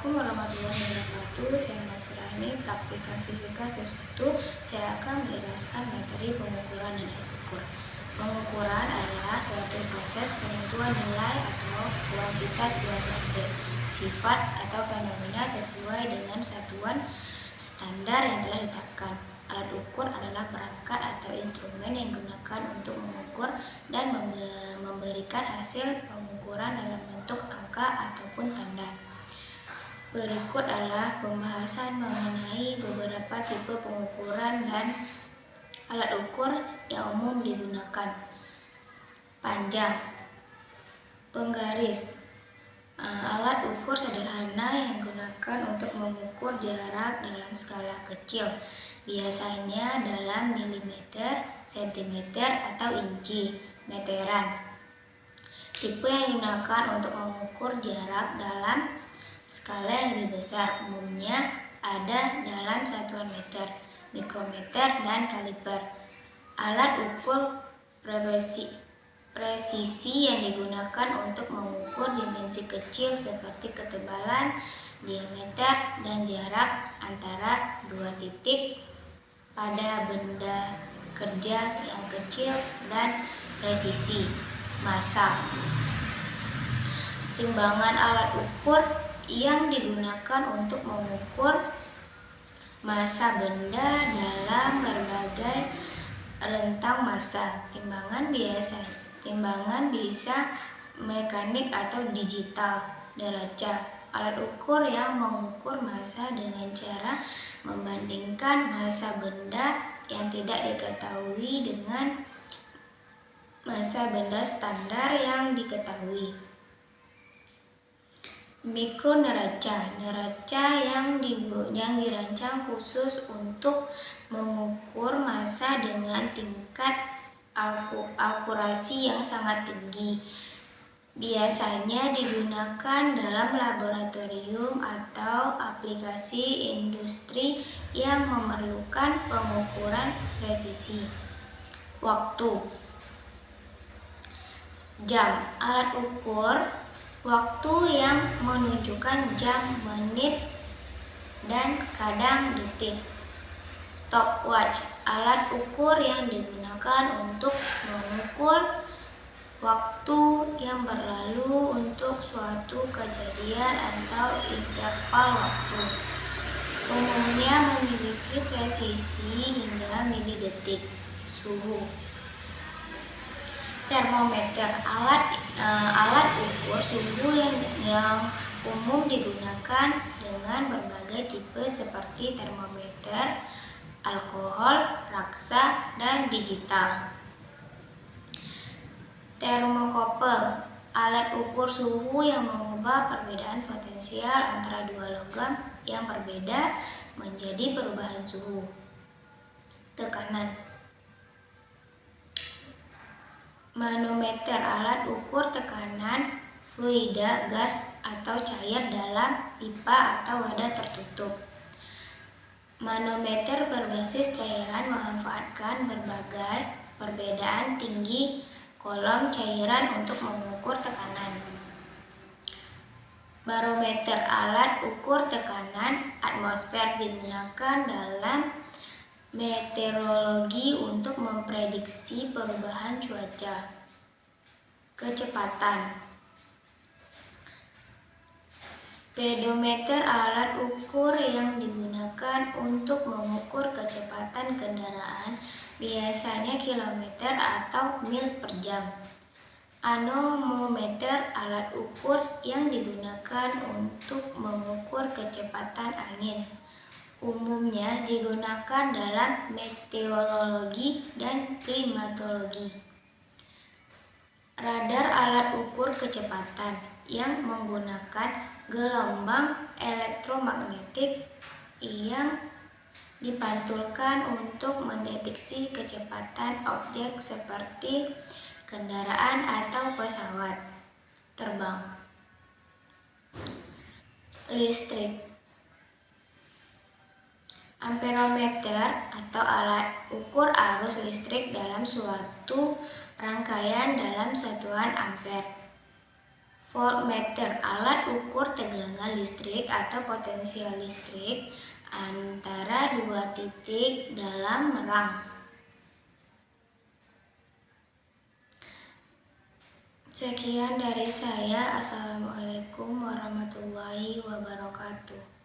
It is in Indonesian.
Assalamualaikum warahmatullahi wabarakatuh. Saya Nofirani, praktikan fisika sesuatu. Saya akan menjelaskan materi pengukuran dan alat ukur. Pengukuran adalah suatu proses penentuan nilai atau kuantitas suatu objek, sifat atau fenomena sesuai dengan satuan standar yang telah ditetapkan. Alat ukur adalah perangkat atau instrumen yang digunakan untuk mengukur dan memberikan hasil pengukuran dalam bentuk angka ataupun tanda. Berikut adalah pembahasan mengenai beberapa tipe pengukuran dan alat ukur yang umum digunakan. Panjang, penggaris, alat ukur sederhana yang digunakan untuk mengukur jarak dalam skala kecil, biasanya dalam milimeter, sentimeter, atau inci, meteran. Tipe yang digunakan untuk mengukur jarak dalam skala yang lebih besar umumnya ada dalam satuan meter, mikrometer, dan kaliper. Alat ukur presisi yang digunakan untuk mengukur dimensi kecil seperti ketebalan, diameter, dan jarak antara dua titik pada benda kerja yang kecil, dan presisi. Massa. Timbangan alat ukur yang digunakan untuk mengukur massa benda dalam berbagai rentang massa. Timbangan bisa mekanik atau digital. Neraca, alat ukur yang mengukur massa dengan cara membandingkan massa benda yang tidak diketahui dengan massa benda standar yang diketahui. Mikroneraca, neraca yang dirancang khusus untuk mengukur massa dengan tingkat akurasi yang sangat tinggi. Biasanya digunakan dalam laboratorium atau aplikasi industri yang memerlukan pengukuran presisi. Waktu, jam, alat ukur waktu yang menunjukkan jam, menit, dan kadang detik. Stopwatch, alat ukur yang digunakan untuk mengukur waktu yang berlalu untuk suatu kejadian atau interval waktu. Umumnya memiliki presisi hingga milidetik. Suhu. Termometer, alat ukur suhu yang umum digunakan dengan berbagai tipe seperti termometer, alkohol, raksa, dan digital. Termokopel, alat ukur suhu yang mengubah perbedaan potensial antara dua logam yang berbeda menjadi perubahan suhu. Tekanan. Manometer, alat ukur tekanan fluida, gas, atau cair dalam pipa atau wadah tertutup. Manometer berbasis cairan memanfaatkan berbagai perbedaan tinggi kolom cairan untuk mengukur tekanan. Barometer, alat ukur tekanan atmosfer, digunakan dalam meteorologi untuk memprediksi perubahan cuaca. Kecepatan. Speedometer, alat ukur yang digunakan untuk mengukur kecepatan kendaraan, biasanya kilometer atau mil per jam. Anemometer, alat ukur yang digunakan untuk mengukur kecepatan angin. Umumnya digunakan dalam meteorologi dan klimatologi. Radar, alat ukur kecepatan yang menggunakan gelombang elektromagnetik yang dipantulkan untuk mendeteksi kecepatan objek seperti kendaraan atau pesawat terbang. Listrik. Amperometer atau alat ukur arus listrik dalam suatu rangkaian dalam satuan ampere. Voltmeter, alat ukur tegangan listrik atau potensial listrik antara dua titik dalam rang. Sekian dari saya. Assalamualaikum warahmatullahi wabarakatuh.